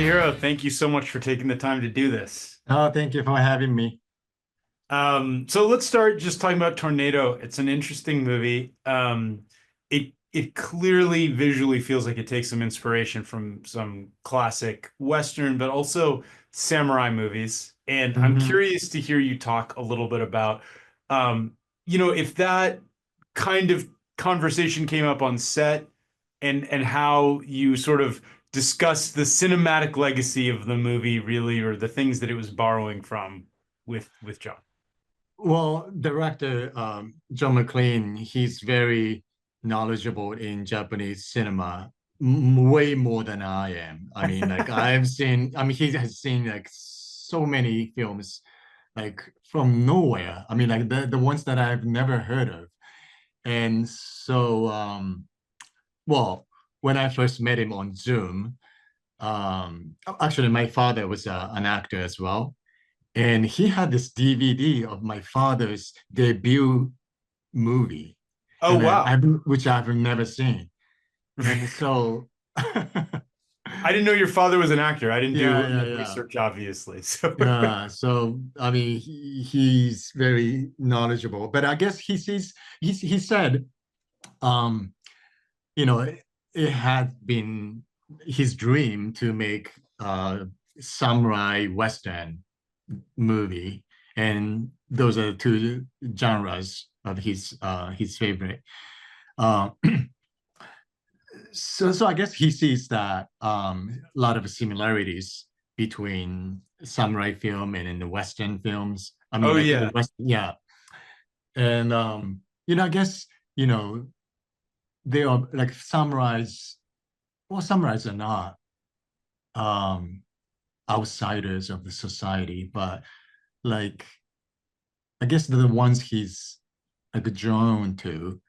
Takehiro, thank you so much for taking the time to do this. Oh, thank you for having me. So let's start just talking about Tornado. It's an interesting movie. It clearly visually feels like it takes some inspiration from some classic Western, but also samurai movies. And I'm Hmm. curious to hear you talk a little bit about, if that kind of conversation came up on set and how you sort of discuss the cinematic legacy of the movie, really, or the things that it was borrowing from with John. Well, director John McClane, he's very knowledgeable in Japanese cinema, way more than I am. I mean, like he has seen like so many films like from nowhere. I mean, like the ones that I've never heard of. And so, well, when I first met him on Zoom, actually, my father was an actor as well. And he had this DVD of my father's debut movie, Oh wow. which I've never seen. And so, I didn't know your father was an actor. I didn't do yeah, enough yeah, research, obviously. So yeah. So, I mean, he's very knowledgeable. But I guess he said, um, you know, it had been his dream to make a samurai western movie, and those are two genres of his favorite. Uh, so I guess he sees that a lot of similarities between samurai film and in the Western films. I mean, oh like the yeah. West, yeah. And I guess you know they are like samurais. Well, samurais are not um outsiders of the society, but like I guess they're the ones he's like drawn to,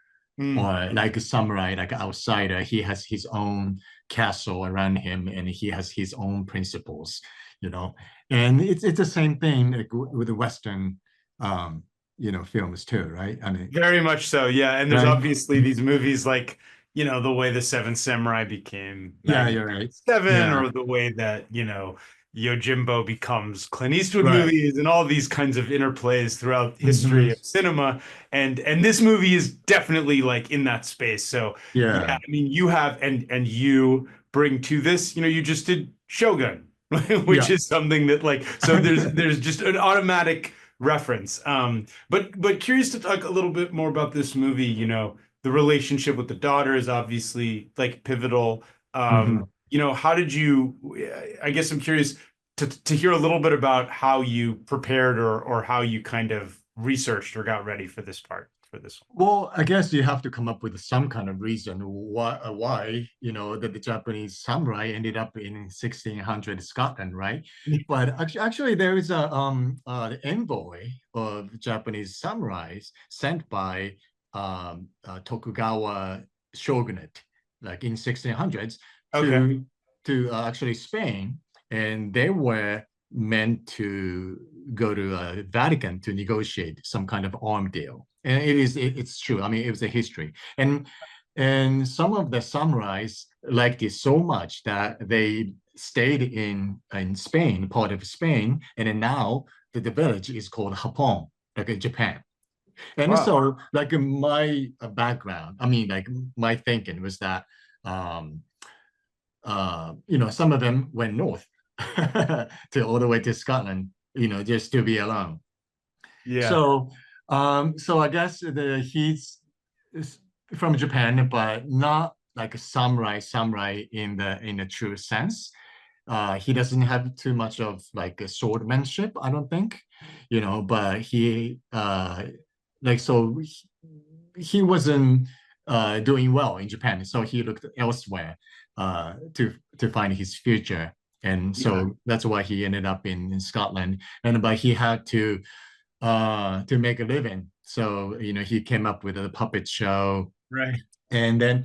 Mm. or like a samurai, like an outsider. He has his own castle around him, and he has his own principles, you know. And it's the same thing like with the Western, um, films too, right? I mean, Very much so, yeah. And there's right? obviously these movies like, the way the Seven Samurai became Yeah, you're right. Magnificent Seven, Yeah, or the way that, Yojimbo becomes Clint Eastwood right. movies, and all these kinds of interplays throughout history Hmm. of cinema. And this movie is definitely like in that space. So yeah, Yeah, I mean, you have and you bring to this, you just did Shogun, which yeah. is something that like, so there's just an automatic reference. But curious to talk a little bit more about this movie. The relationship with the daughter is obviously like pivotal. Hmm. How did you? I guess I'm curious to hear a little bit about how you prepared or how you kind of researched or got ready for this part for this one. Well, I guess you have to come up with some kind of reason why that the Japanese samurai ended up in 1600 Scotland, right? But actually, there is a envoy of Japanese samurais sent by Tokugawa shogunate, like in 1600s, Okay. to actually Spain, and they were meant to go to Vatican to negotiate some kind of arm deal. And it's true. I mean, it was a history. And some of the samurais liked it so much that they stayed in Spain, part of Spain, and then now the village is called Hapon, like Japan. And Wow. so, like my background, I mean, like my thinking was that, um, some of them went north to all the way to Scotland, just to be alone. Yeah. So I guess he's from Japan, but not like a samurai in the true sense. He doesn't have too much of like a swordmanship, I don't think, but he wasn't doing well in Japan, so he looked elsewhere to find his future. And Yeah. so that's why he ended up in Scotland. And but he had to make a living. So, he came up with a puppet show. Right. And then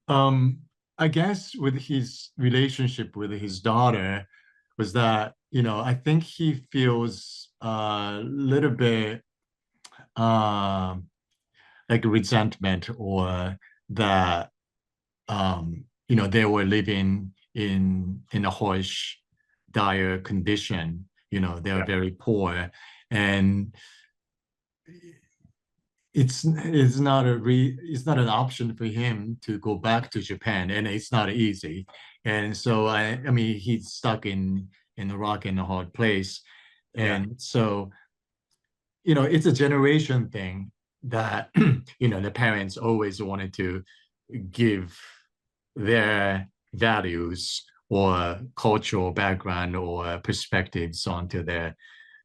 um, I guess with his relationship with his daughter was that, I think he feels a little bit um like resentment, or that they were living in a harsh, dire condition. They're Yeah. very poor, and it's not an option for him to go back to Japan, and it's not easy. And so I mean he's stuck in a rock and a hard place. Yeah. And so it's a generation thing that the parents always wanted to give their values or cultural background or perspectives onto their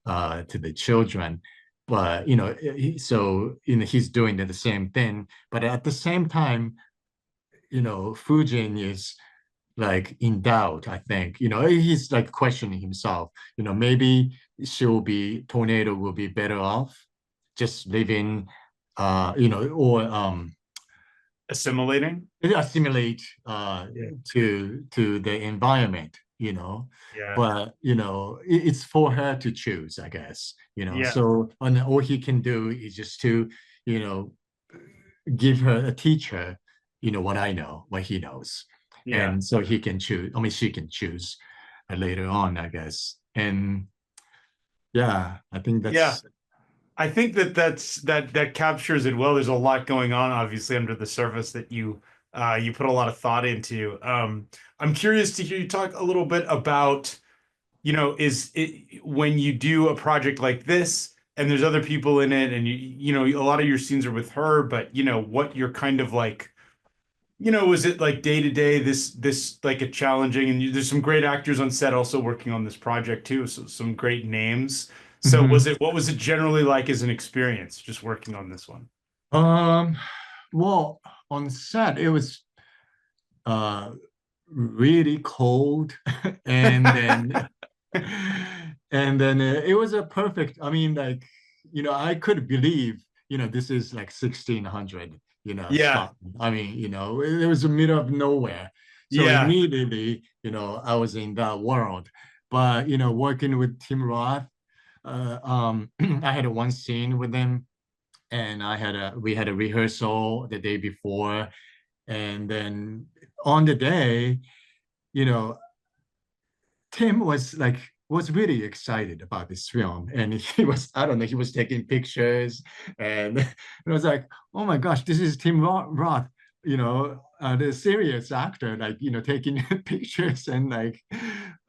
to the children. But he's doing the same thing. But at the same time, Fujin is like in doubt, I think. He's like questioning himself. Maybe Tornado will be better off just living, or Assimilating. assimilate Yeah. to the environment. Yeah. But it's for her to choose, I guess. Yeah. So and all he can do is just to you know give her teach her what I know, what he knows. Yeah. And so he can choose, I mean she can choose later on, I guess. And yeah, I think Yeah. that's. I think that captures it well. There's a lot going on, obviously, under the surface that you put a lot of thought into. I'm curious to hear you talk a little bit about, is it when you do a project like this and there's other people in it, and a lot of your scenes are with her, but what you're kind of like, was it like day to day, this like a challenging, and there's some great actors on set also working on this project too, so some great names. So Mhm. what was it generally like as an experience just working on this one? um well, on set it was uh really cold. and then it was a perfect, I mean, like, I could believe, this is like 1600, Yeah, Scotland. I mean, it was the middle of nowhere. So yeah, immediately, I was in that world. But, working with Tim Roth, I had one scene with him, and we had a rehearsal the day before. And then on the day, you know, Tim was really excited about this film, and he was, I don't know, he was taking pictures. And I was like, oh my gosh, this is Tim Roth, the serious actor, like, taking pictures and like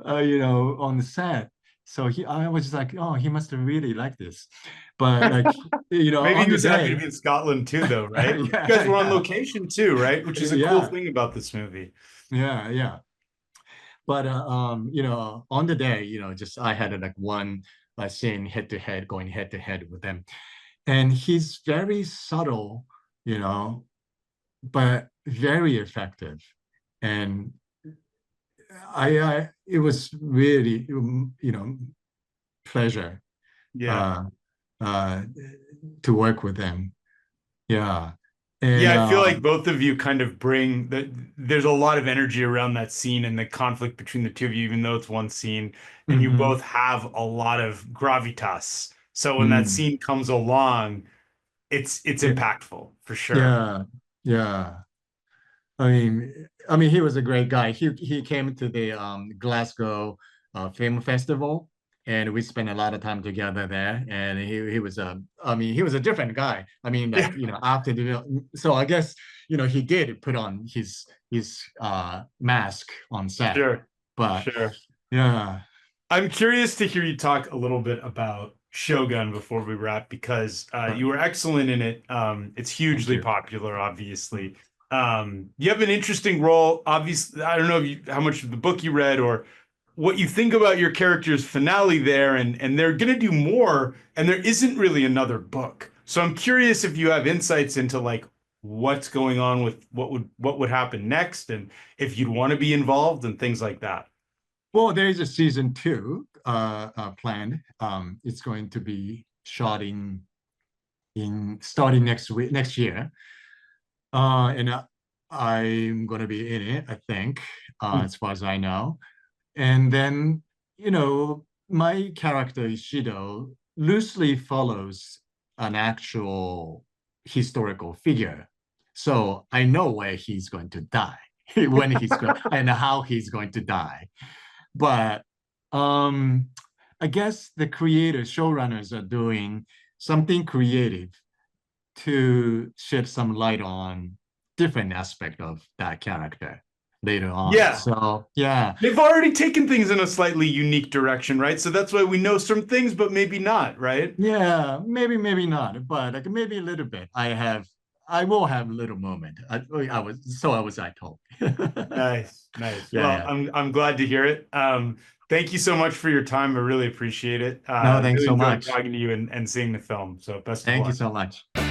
on the set. So I was just like, oh, he must have really liked this. But like, maybe on he the was happy to day. be in Scotland too, though, right? You guys Yeah, were on yeah, location too, right? Which is a cool yeah, thing about this movie. yeah. But on the day, just I had like one scene going head to head with them. And he's very subtle, but very effective. And it was really, pleasure Yeah. uh, uh, to work with them. Yeah. And Yeah, I feel like both of you kind of bring that. There's a lot of energy around that scene and the conflict between the two of you, even though it's one scene, and you mhm, both have a lot of gravitas. So when that mm, scene comes along, it's yeah, impactful for sure. yeah, yeah. He was a great guy. He came to the Glasgow Film Festival, and we spent a lot of time together there. And he was a different guy. I mean, Yeah, like, after so I guess he did put on his mask on set. sure, But sure. yeah. I'm curious to hear you talk a little bit about Shogun before we wrap, because you were excellent in it. It's Thank hugely you. popular, obviously. You have an interesting role. Obviously, I don't know how much of the book you read or what you think about your character's finale there, and they're going to do more, and there isn't really another book. So I'm curious if you have insights into like what's going on with what would happen next, and if you'd want to be involved and things like that. Well, there is a season two planned. It's going to be shot in starting next year. And I'm going to be in it, I think, as far as I know. And then, my character Ishido loosely follows an actual historical figure. So I know where he's going to die. when he's going and how he's going to die. But I guess the creators, showrunners are doing something creative to shed some light on different aspect of that character later on. Yeah. So yeah, They've already taken things in a slightly unique direction, right? So that's why we know some things, but maybe not, right? yeah, maybe not, but like maybe a little bit. I will have a little moment. I was I told. Nice, nice. Yeah, Well, yeah. I'm glad to hear it. Thank you so much for your time. I really appreciate it. No, thanks Really so enjoyed much. talking to you and seeing the film. So best of Thank you luck. so much.